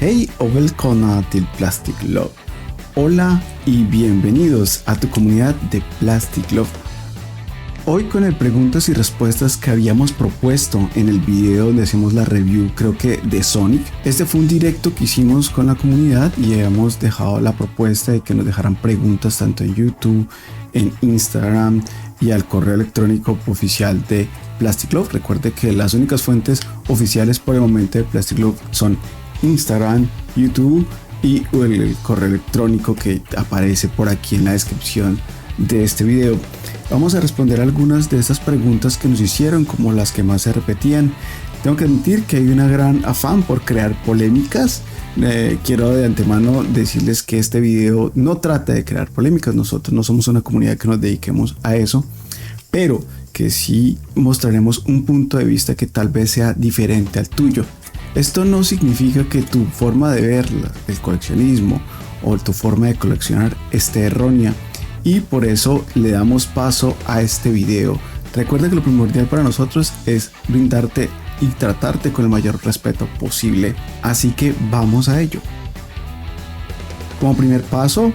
Hej och välkomna till Plastic Love. Hola y bienvenidos a tu comunidad de Plastic Love. Hoy con el preguntas y respuestas que habíamos propuesto en el video donde hacemos la review, creo que de Sonic. Este fue un directo que hicimos con la comunidad y habíamos dejado la propuesta de que nos dejaran preguntas tanto en YouTube, en Instagram y al correo electrónico oficial de Plastic Love. Recuerde que las únicas fuentes oficiales por el momento de Plastic Love son Instagram, YouTube y el correo electrónico que aparece por aquí en la descripción de este video. Vamos a responder algunas de estas preguntas que nos hicieron, como las que más se repetían. Tengo que admitir que hay una gran afán por crear polémicas. Quiero de antemano decirles que este video no trata de crear polémicas. Nosotros no somos una comunidad que nos dediquemos a eso, pero que sí mostraremos un punto de vista que tal vez sea diferente al tuyo. Esto no significa que tu forma de ver el coleccionismo o tu forma de coleccionar esté errónea, y por eso le damos paso a este video. Recuerda que lo primordial para nosotros es brindarte y tratarte con el mayor respeto posible, así que vamos a ello. Como primer paso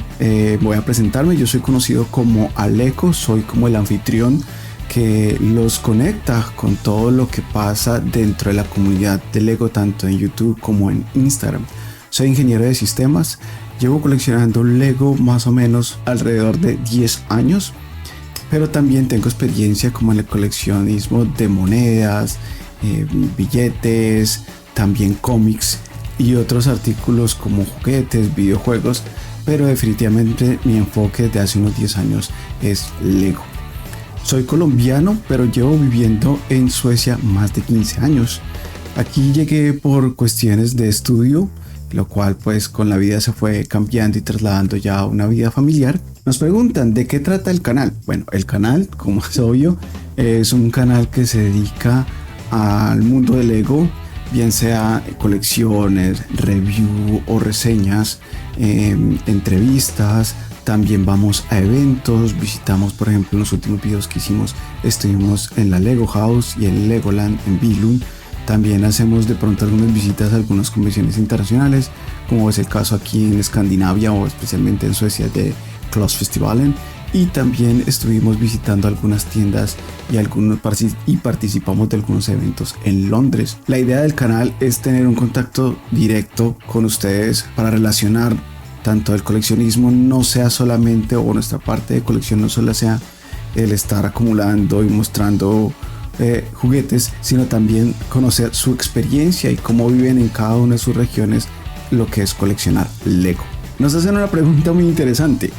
voy a presentarme. Yo soy conocido como Aleco, soy como el anfitrión que los conecta con todo lo que pasa dentro de la comunidad de Lego, tanto en YouTube como en Instagram. Soy ingeniero de sistemas, llevo coleccionando Lego más o menos alrededor de 10 años, pero también tengo experiencia como en el coleccionismo de monedas, billetes, también cómics y otros artículos como juguetes, videojuegos, pero definitivamente mi enfoque desde hace unos 10 años es Lego. Soy colombiano, pero llevo viviendo en Suecia más de 15 años. Aquí llegué por cuestiones de estudio, lo cual pues con la vida se fue cambiando y trasladando ya a una vida familiar. Nos preguntan ¿de qué trata el canal? Bueno, el canal, como es obvio, es un canal que se dedica al mundo de Lego, bien sea colecciones, review o reseñas, entrevistas. También vamos a eventos, visitamos, por ejemplo, en los últimos videos que hicimos, estuvimos en la Lego House y en Legoland en Billund. También hacemos de pronto algunas visitas a algunas convenciones internacionales, como es el caso aquí en Escandinavia o especialmente en Suecia de Klossfestivalen. Y también estuvimos visitando algunas tiendas y participamos de algunos eventos en Londres. La idea del canal es tener un contacto directo con ustedes para relacionar tanto el coleccionismo no sea solamente, o nuestra parte de colección no solo sea el estar acumulando y mostrando juguetes, sino también conocer su experiencia y cómo viven en cada una de sus regiones lo que es coleccionar Lego. Nos hacen una pregunta muy interesante: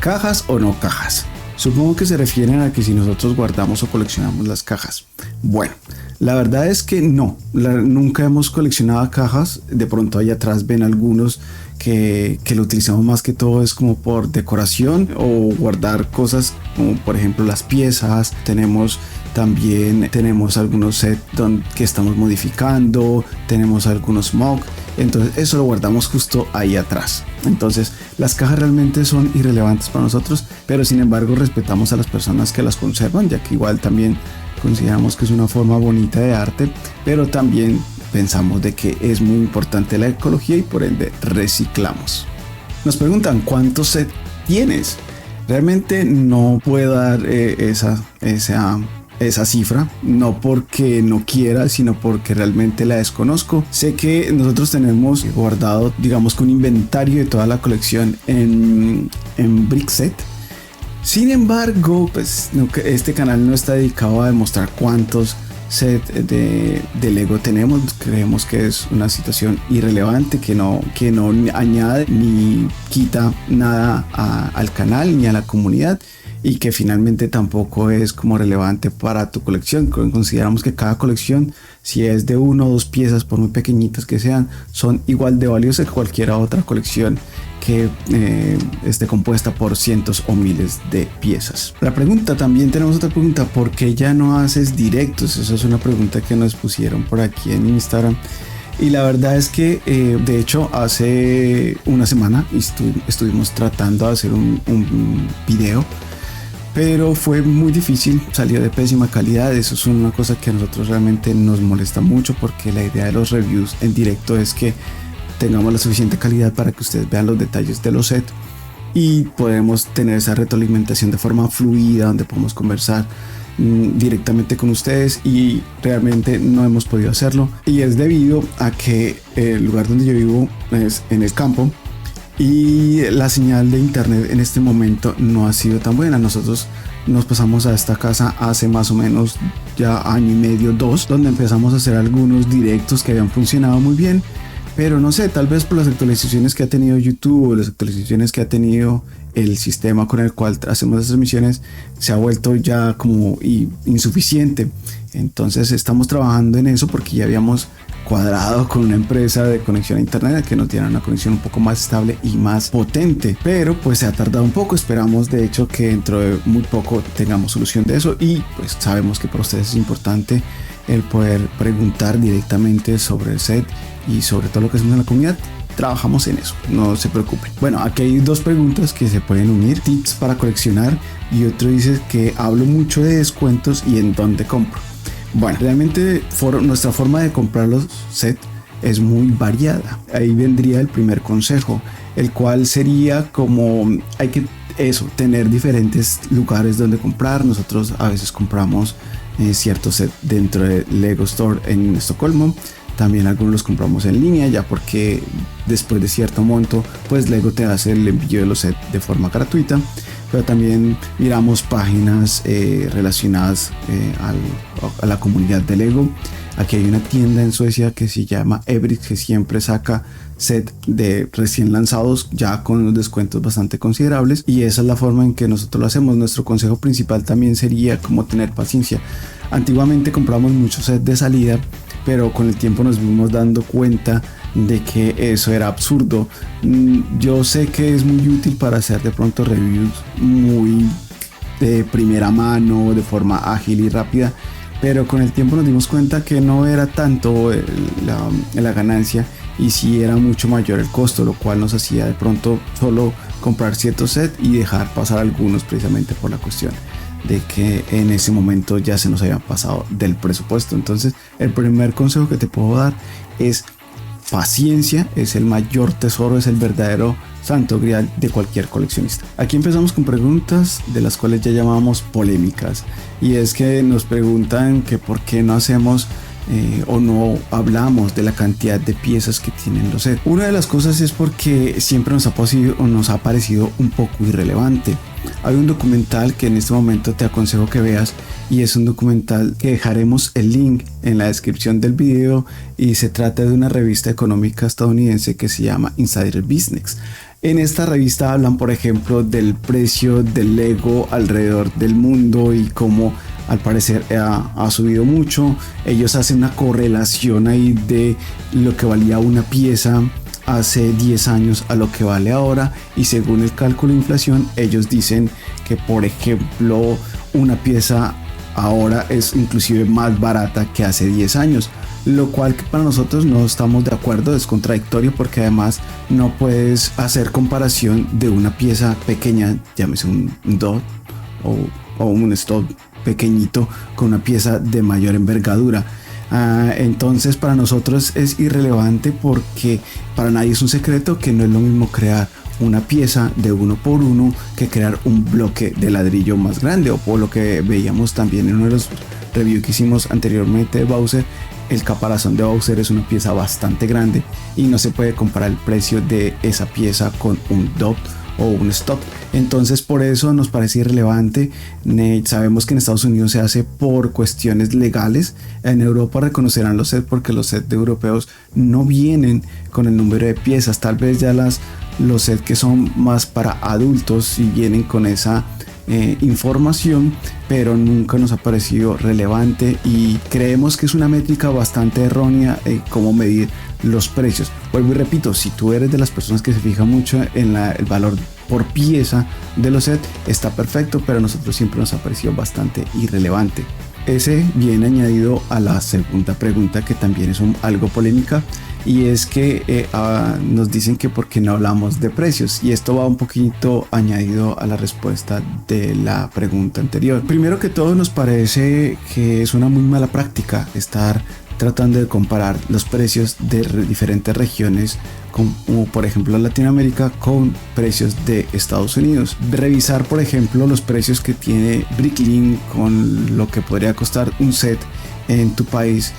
¿cajas o no cajas? Supongo que se refieren a que si nosotros guardamos o coleccionamos las cajas. Bueno, la verdad es que no, nunca hemos coleccionado cajas. De pronto ahí atrás ven algunos que lo utilizamos más que todo es como por decoración o guardar cosas, como por ejemplo las piezas. Tenemos algunos sets que estamos modificando, tenemos algunos mock, entonces eso lo guardamos justo ahí atrás. Entonces las cajas realmente son irrelevantes para nosotros, pero sin embargo respetamos a las personas que las conservan, ya que igual también consideramos que es una forma bonita de arte, pero también pensamos de que es muy importante la ecología y por ende reciclamos. Nos preguntan ¿cuántos sets tienes? Realmente no puedo dar esa cifra, no porque no quiera, sino porque realmente la desconozco. Sé que nosotros tenemos guardado, digamos, que un inventario de toda la colección en Brickset. Sin embargo, pues este canal no está dedicado a demostrar cuántos sets de Lego tenemos. Creemos que es una situación irrelevante que no añade ni quita nada al canal ni a la comunidad, y que finalmente tampoco es como relevante para tu colección. Consideramos que cada colección, si es de 1 o 2 piezas, por muy pequeñitas que sean, son igual de valiosas que cualquier otra colección que esté compuesta por cientos o miles de piezas. Tenemos otra pregunta: ¿por qué ya no haces directos? Esa es una pregunta que nos pusieron por aquí en Instagram. Y la verdad es que de hecho hace una semana estuvimos tratando de hacer un video, pero fue muy difícil, salió de pésima calidad. Eso es una cosa que a nosotros realmente nos molesta mucho, porque la idea de los reviews en directo es que tengamos la suficiente calidad para que ustedes vean los detalles de los sets y podemos tener esa retroalimentación de forma fluida donde podemos conversar directamente con ustedes, y realmente no hemos podido hacerlo, y es debido a que el lugar donde yo vivo es en el campo y la señal de internet en este momento no ha sido tan buena. Nosotros nos pasamos a esta casa hace más o menos ya año y medio, 2, donde empezamos a hacer algunos directos que habían funcionado muy bien, pero no sé, tal vez por las actualizaciones que ha tenido YouTube o las actualizaciones que ha tenido el sistema con el cual hacemos las transmisiones, se ha vuelto ya como insuficiente. Entonces estamos trabajando en eso porque ya habíamos cuadrado con una empresa de conexión a internet que nos diera una conexión un poco más estable y más potente, pero pues se ha tardado un poco. Esperamos de hecho que dentro de muy poco tengamos solución de eso, y pues sabemos que para ustedes es importante el poder preguntar directamente sobre el set y sobre todo lo que hacemos en la comunidad. Trabajamos en eso, no se preocupen. Bueno, aquí hay dos preguntas que se pueden unir: tips para coleccionar, y otro dice que hablo mucho de descuentos y en dónde compro. Bueno, realmente nuestra forma de comprar los sets es muy variada. Ahí vendría el primer consejo, el cual sería como hay que tener diferentes lugares donde comprar. Nosotros a veces compramos ciertos sets dentro de Lego Store en Estocolmo. También algunos los compramos en línea, ya porque después de cierto monto pues Lego te hace el envío de los sets de forma gratuita. Pero también miramos páginas relacionadas a la comunidad de Lego. Aquí hay una tienda en Suecia que se llama Everix, que siempre saca set de recién lanzados ya con unos descuentos bastante considerables, y esa es la forma en que nosotros lo hacemos. Nuestro consejo principal también sería como tener paciencia. Antiguamente compramos muchos sets de salida, pero con el tiempo nos fuimos dando cuenta de que eso era absurdo. Yo sé que es muy útil para hacer de pronto reviews muy de primera mano, de forma ágil y rápida, pero con el tiempo nos dimos cuenta que no era tanto la ganancia, y sí era mucho mayor el costo, lo cual nos hacía de pronto solo comprar ciertos sets y dejar pasar algunos, precisamente por la cuestión de que en ese momento ya se nos había pasado del presupuesto. Entonces el primer consejo que te puedo dar es paciencia. Es el mayor tesoro, es el verdadero santo grial de cualquier coleccionista. Aquí empezamos con preguntas de las cuales ya llamamos polémicas, y es que nos preguntan que por qué no hacemos o no hablamos de la cantidad de piezas que tienen los sets. Una de las cosas es porque siempre nos ha parecido un poco irrelevante. Hay un documental que en este momento te aconsejo que veas, y es un documental que dejaremos el link en la descripción del video, y se trata de una revista económica estadounidense que se llama Insider Business. En esta revista hablan, por ejemplo, del precio del Lego alrededor del mundo y cómo al parecer ha subido mucho. Ellos hacen una correlación ahí de lo que valía una pieza hace 10 años a lo que vale ahora, y según el cálculo de inflación ellos dicen que, por ejemplo, una pieza ahora es inclusive más barata que hace 10 años, lo cual que para nosotros no estamos de acuerdo, es contradictorio, porque además no puedes hacer comparación de una pieza pequeña, llámese un dot o un stop pequeñito, con una pieza de mayor envergadura. Entonces para nosotros es irrelevante, porque para nadie es un secreto que no es lo mismo crear una pieza de 1 por 1 que crear un bloque de ladrillo más grande, o por lo que veíamos también en uno de los reviews que hicimos anteriormente de Bowser. El caparazón de Bowser es una pieza bastante grande y no se puede comparar el precio de esa pieza con un dot o un stop. Entonces por eso nos parece irrelevante. Sabemos que en Estados Unidos se hace por cuestiones legales. En Europa reconocerán los sets porque los sets europeos no vienen con el número de piezas. Tal vez ya los sets que son más para adultos sí vienen con esa información, pero nunca nos ha parecido relevante, y creemos que es una métrica bastante errónea cómo medir los precios. Vuelvo y repito, si tú eres de las personas que se fija mucho en el valor por pieza de los sets, está perfecto, pero a nosotros siempre nos ha parecido bastante irrelevante. Ese viene añadido a la segunda pregunta, que también es algo polémica, y es que nos dicen que por qué no hablamos de precios, y esto va un poquito añadido a la respuesta de la pregunta anterior. Primero que todo, nos parece que es una muy mala práctica estar tratando de comparar los precios de diferentes regiones como por ejemplo Latinoamérica, con precios de Estados Unidos. Revisar por ejemplo los precios que tiene Bricklink con lo que podría costar un set en tu país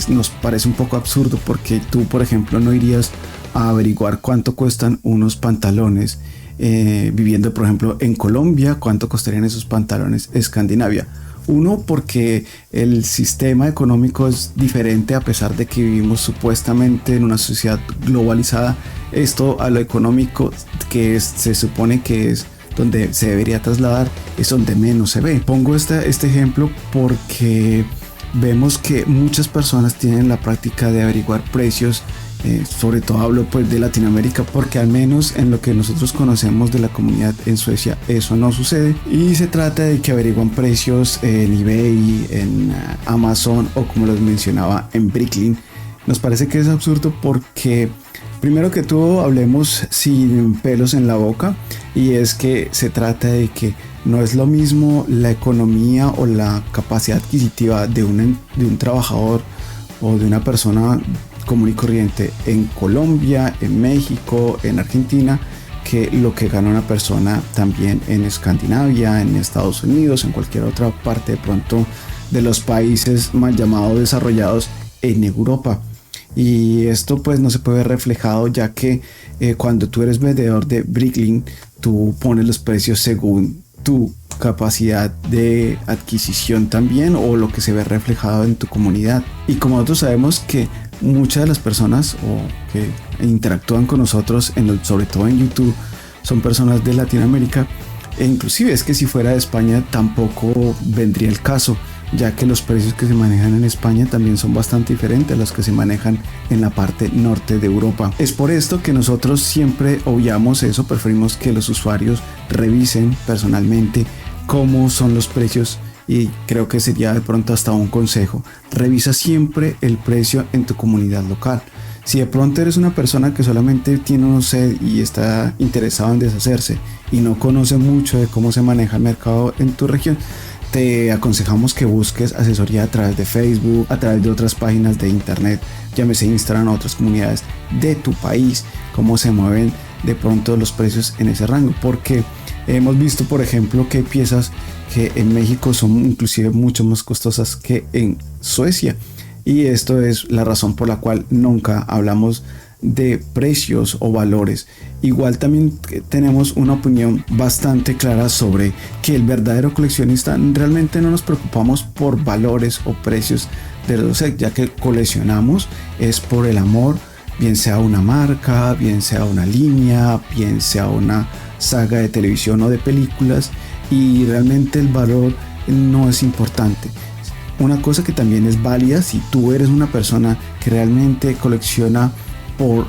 nos parece un poco absurdo, porque tú por ejemplo no irías a averiguar cuánto cuestan unos pantalones viviendo por ejemplo en Colombia, cuánto costarían esos pantalones en Escandinavia. Uno, porque el sistema económico es diferente, a pesar de que vivimos supuestamente en una sociedad globalizada. Esto a lo económico, que se supone que es donde se debería trasladar, es donde menos se ve. Pongo este ejemplo porque vemos que muchas personas tienen la práctica de averiguar precios. Sobre todo hablo pues de Latinoamérica, porque al menos en lo que nosotros conocemos de la comunidad en Suecia eso no sucede, y se trata de que averiguan precios en eBay, en Amazon o como los mencionaba en Bricklink. Nos parece que es absurdo porque primero que todo hablemos sin pelos en la boca, y es que se trata de que no es lo mismo la economía o la capacidad adquisitiva de un trabajador o de una persona común y corriente en Colombia, en México, en Argentina, que lo que gana una persona también en Escandinavia, en Estados Unidos, en cualquier otra parte de pronto de los países mal llamados desarrollados en Europa. Y esto pues no se puede ver reflejado, ya que cuando tú eres vendedor de Bricklink, tú pones los precios según tu capacidad de adquisición también, o lo que se ve reflejado en tu comunidad. Y como nosotros sabemos que muchas de las personas que interactúan con nosotros, sobre todo en YouTube, son personas de Latinoamérica, e inclusive es que si fuera de España tampoco vendría el caso, ya que los precios que se manejan en España también son bastante diferentes a los que se manejan en la parte norte de Europa. Es por esto que nosotros siempre obviamos eso, preferimos que los usuarios revisen personalmente cómo son los precios. Y creo que sería de pronto hasta un consejo: revisa siempre el precio en tu comunidad local. Si de pronto eres una persona que solamente tiene un set y está interesado en deshacerse y no conoce mucho de cómo se maneja el mercado en tu región, te aconsejamos que busques asesoría a través de Facebook, a través de otras páginas de internet, llámese Instagram o otras comunidades de tu país, cómo se mueven de pronto los precios en ese rango, porque hemos visto por ejemplo que hay piezas que en México son inclusive mucho más costosas que en Suecia, y esto es la razón por la cual nunca hablamos de precios o valores. Igual también tenemos una opinión bastante clara sobre que el verdadero coleccionista realmente no nos preocupamos por valores o precios de los sets, ya que coleccionamos es por el amor, bien sea una marca, bien sea una línea, bien sea una saga de televisión o de películas, y realmente el valor no es importante. Una cosa que también es válida, si tú eres una persona que realmente colecciona por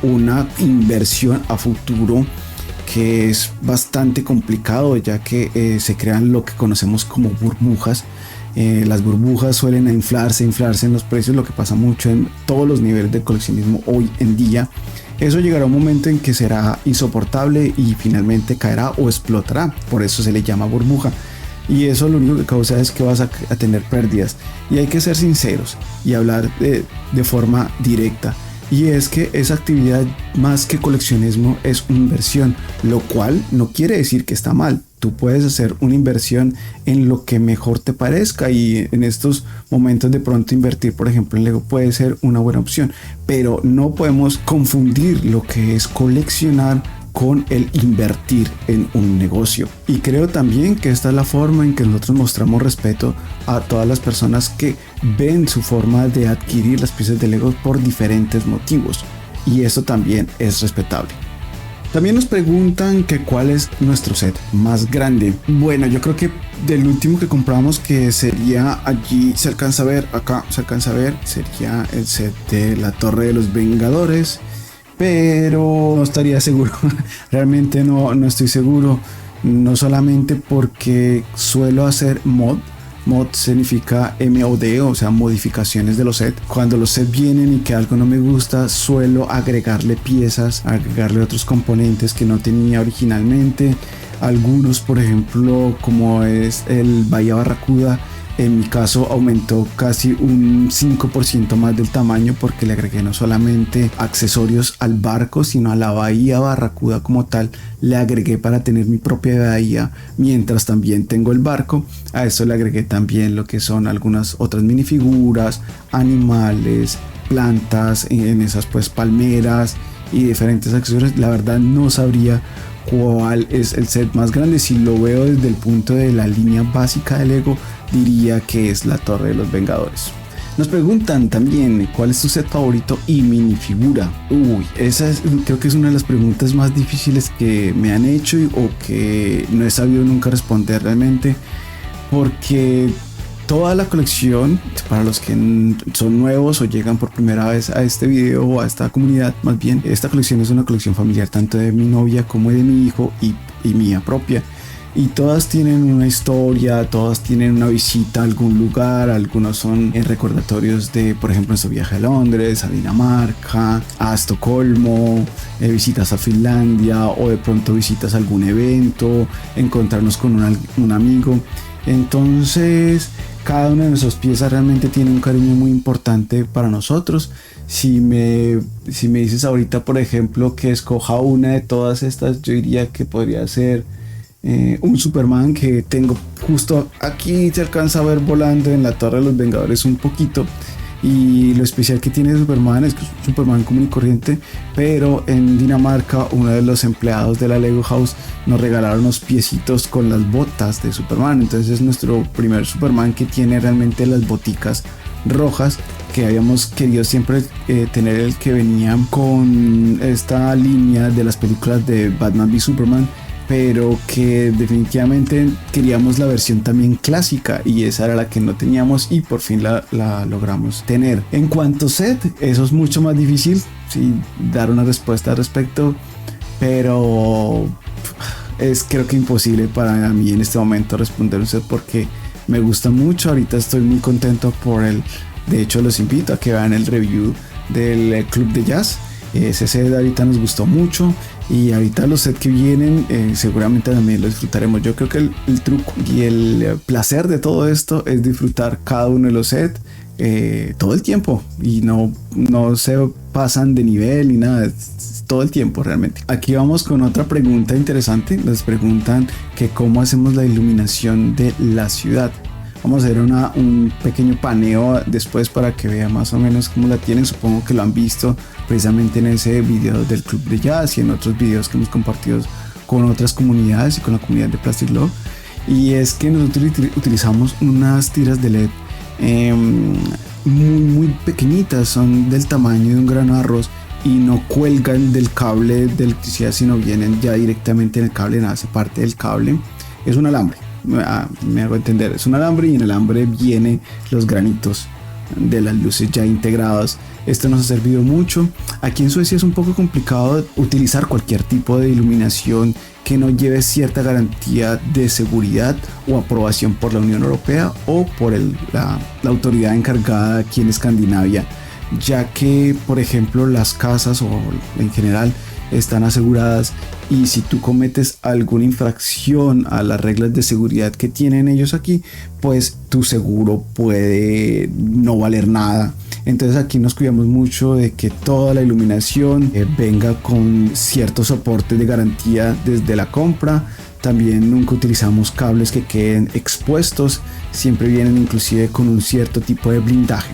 una inversión a futuro, que es bastante complicado, ya que se crean lo que conocemos como burbujas. Las burbujas suelen inflarse en los precios, lo que pasa mucho en todos los niveles de coleccionismo hoy en día. Eso llegará un momento en que será insoportable y finalmente caerá o explotará, por eso se le llama burbuja. Y eso lo único que causa es que vas a tener pérdidas, y hay que ser sinceros y hablar de forma directa. Y es que esa actividad, más que coleccionismo, es una inversión, lo cual no quiere decir que está mal. Tú puedes hacer una inversión en lo que mejor te parezca, y en estos momentos de pronto invertir por ejemplo en Lego puede ser una buena opción, pero no podemos confundir lo que es coleccionar con el invertir en un negocio. Y creo también que esta es la forma en que nosotros mostramos respeto a todas las personas que ven su forma de adquirir las piezas de Lego por diferentes motivos, y eso también es respetable. También nos preguntan que cuál es nuestro set más grande. Bueno, yo creo que del último que compramos, que sería, allí se alcanza a ver, acá se alcanza a ver, sería el set de la Torre de los Vengadores, pero no estaría seguro. Realmente no estoy seguro, no solamente porque suelo hacer mod significa MOD, o sea, modificaciones de los sets. Cuando los sets vienen y que algo no me gusta, suelo agregarle piezas, agregarle otros componentes que no tenía originalmente. Algunos, por ejemplo, como es el Bahía Barracuda, En mi caso aumentó casi un 5% más del tamaño porque le agregué no solamente accesorios al barco, sino a la bahía Barracuda como tal. Le agregué para tener mi propia bahía mientras también tengo el barco. A eso le agregué también lo que son algunas otras minifiguras, animales, plantas, en esas pues palmeras y diferentes accesorios. La verdad no sabría cuál es el set más grande. Si lo veo desde el punto de la línea básica de Lego, diría que es la Torre de los Vengadores. Nos preguntan también cuál es tu set favorito y minifigura. Creo que es una de las preguntas más difíciles que me han hecho o que no he sabido nunca responder realmente, porque toda la colección, para los que son nuevos o llegan por primera vez a este video o a esta comunidad, más bien, esta colección es una colección familiar tanto de mi novia como de mi hijo y mía propia. Y todas tienen una historia, todas tienen una visita a algún lugar. Algunos son recordatorios de, por ejemplo, nuestro viaje a Londres, a Dinamarca, a Estocolmo, visitas a Finlandia o de pronto visitas a algún evento, encontrarnos con un amigo. Entonces, cada una de nuestras piezas realmente tiene un cariño muy importante para nosotros. Si me dices ahorita, por ejemplo, que escoja una de todas estas, yo diría que podría ser un Superman que tengo justo aquí. Se alcanza a ver volando en la Torre de los Vengadores un poquito. Y lo especial que tiene Superman es que es un Superman común y corriente, pero en Dinamarca uno de los empleados de la Lego House nos regalaron unos piecitos con las botas de Superman. Entonces es nuestro primer Superman que tiene realmente las boticas rojas, que habíamos querido siempre tener, el que venía con esta línea de las películas de Batman v Superman, pero que definitivamente queríamos la versión también clásica y esa era la que no teníamos y por fin la logramos tener. En cuanto a set, eso es mucho más difícil, sí, dar una respuesta al respecto, pero es creo que imposible para mí en este momento responder un set porque me gusta mucho. Ahorita estoy muy contento de hecho los invito a que vean el review del Club de Jazz. Ese set ahorita nos gustó mucho y ahorita los sets que vienen seguramente también lo disfrutaremos. Yo creo que el truco y el placer de todo esto es disfrutar cada uno de los sets todo el tiempo y no se pasan de nivel ni nada, es todo el tiempo realmente. Aquí vamos con otra pregunta interesante. Les preguntan que cómo hacemos la iluminación de la ciudad. Vamos a hacer un pequeño paneo después para que vean más o menos cómo la tienen. Supongo que lo han visto precisamente en ese video del Club de Jazz y en otros videos que hemos compartido con otras comunidades y con la comunidad de Plastic Love. Y es que nosotros utilizamos unas tiras de LED muy pequeñitas, son del tamaño de un grano de arroz y no cuelgan del cable de electricidad, sino vienen ya directamente en el cable, nada, hace parte del cable. Es un alambre. Me hago entender, es un alambre y en el alambre vienen los granitos de las luces ya integrados. Esto nos ha servido mucho. Aquí en Suecia es un poco complicado utilizar cualquier tipo de iluminación que no lleve cierta garantía de seguridad o aprobación por la Unión Europea o por la autoridad encargada aquí en Escandinavia, ya que por ejemplo las casas o en general están aseguradas y si tú cometes alguna infracción a las reglas de seguridad que tienen ellos aquí, pues tu seguro puede no valer nada. Entonces aquí nos cuidamos mucho de que toda la iluminación venga con ciertos soportes de garantía desde la compra. También nunca utilizamos cables que queden expuestos, siempre vienen inclusive con un cierto tipo de blindaje.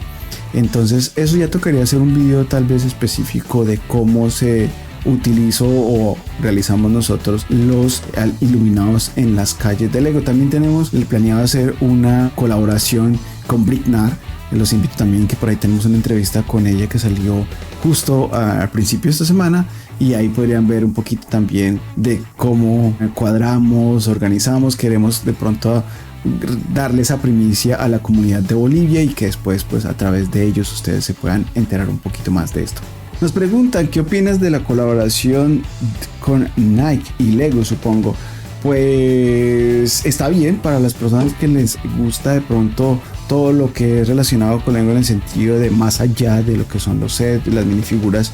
Entonces eso ya tocaría hacer un video tal vez específico de cómo se utilizo o realizamos nosotros los iluminados en las calles de Lego. También tenemos planeado hacer una colaboración con Bricknar. Los invito también, que por ahí tenemos una entrevista con ella que salió justo al principio de esta semana y ahí podrían ver un poquito también de cómo cuadramos, organizamos. Queremos de pronto darle esa primicia a la comunidad de Bolivia y que después pues a través de ellos ustedes se puedan enterar un poquito más de esto. Nos preguntan qué opinas de la colaboración con Nike y Lego. Supongo pues está bien para las personas que les gusta de pronto todo lo que es relacionado con Lego en el sentido de más allá de lo que son los sets, las minifiguras.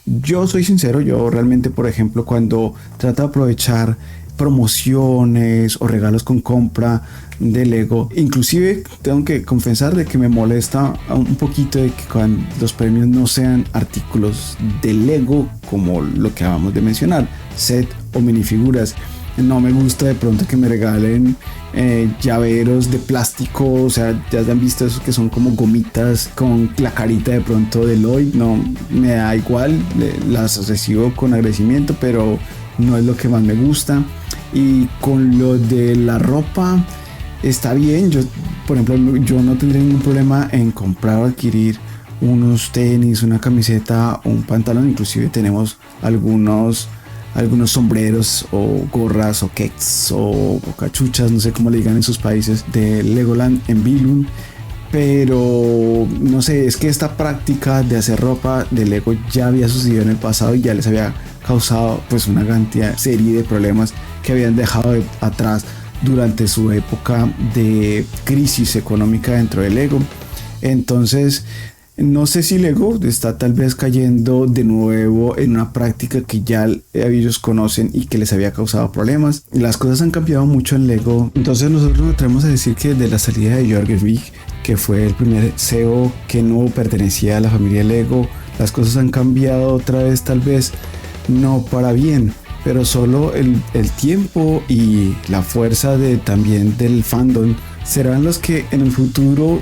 Yo soy sincero, yo realmente por ejemplo cuando trato de aprovechar promociones o regalos con compra, de Lego. Inclusive tengo que confesar de que me molesta un poquito de que cuando los premios no sean artículos de Lego como lo que acabamos de mencionar, set o minifiguras. No me gusta de pronto que me regalen llaveros de plástico, o sea, ya han visto esos que son como gomitas con la carita de pronto de Lloyd. No, me da igual, las recibo con agradecimiento, pero no es lo que más me gusta. Y con lo de la ropa está bien, yo por ejemplo yo no tendría ningún problema en comprar o adquirir unos tenis, una camiseta o un pantalón. Inclusive tenemos algunos sombreros o gorras o keks o cachuchas, no sé cómo le digan en sus países, de Legoland en Billund. Pero no sé, es que esta práctica de hacer ropa de Lego ya había sucedido en el pasado y ya les había causado pues una serie de problemas que habían dejado atrás durante su época de crisis económica dentro de Lego. Entonces no sé si Lego está tal vez cayendo de nuevo en una práctica que ya ellos conocen y que les había causado problemas. Las cosas han cambiado mucho en Lego. Entonces nosotros nos atrevemos a decir que de la salida de Jörgen Wigg, que fue el primer CEO que no pertenecía a la familia Lego, las cosas han cambiado otra vez, tal vez no para bien, pero solo el tiempo y la fuerza también del fandom serán los que en el futuro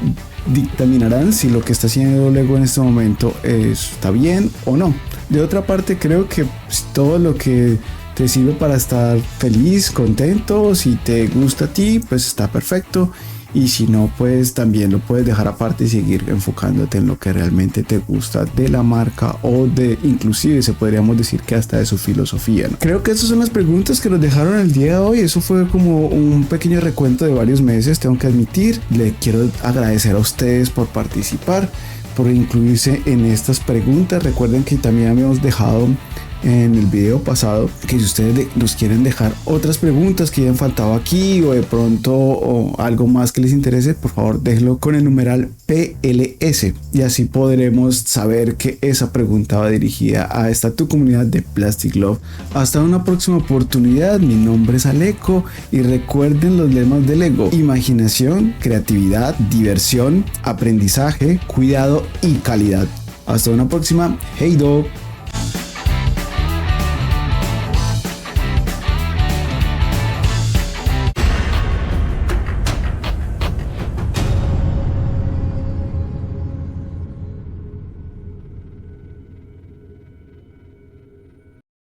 dictaminarán si lo que está haciendo Lego en este momento está bien o no. De otra parte, creo que todo lo que te sirve para estar feliz, contento, si te gusta a ti, pues está perfecto. Y si no, pues también lo puedes dejar aparte y seguir enfocándote en lo que realmente te gusta de la marca o inclusive se podríamos decir que hasta de su filosofía, ¿no? Creo que esas son las preguntas que nos dejaron el día de hoy. Eso fue como un pequeño recuento de varios meses, tengo que admitir. Le quiero agradecer a ustedes por participar, por incluirse en estas preguntas. Recuerden que también habíamos dejado en el video pasado que si ustedes nos quieren dejar otras preguntas que hayan faltado aquí o de pronto o algo más que les interese, por favor déjenlo con el numeral PLS y así podremos saber que esa pregunta va dirigida a esta tu comunidad de Plastic Love. Hasta una próxima oportunidad. Mi nombre es Aleco y recuerden los lemas de Lego: imaginación, creatividad, diversión, aprendizaje, cuidado y calidad. Hasta una próxima. Hey dog.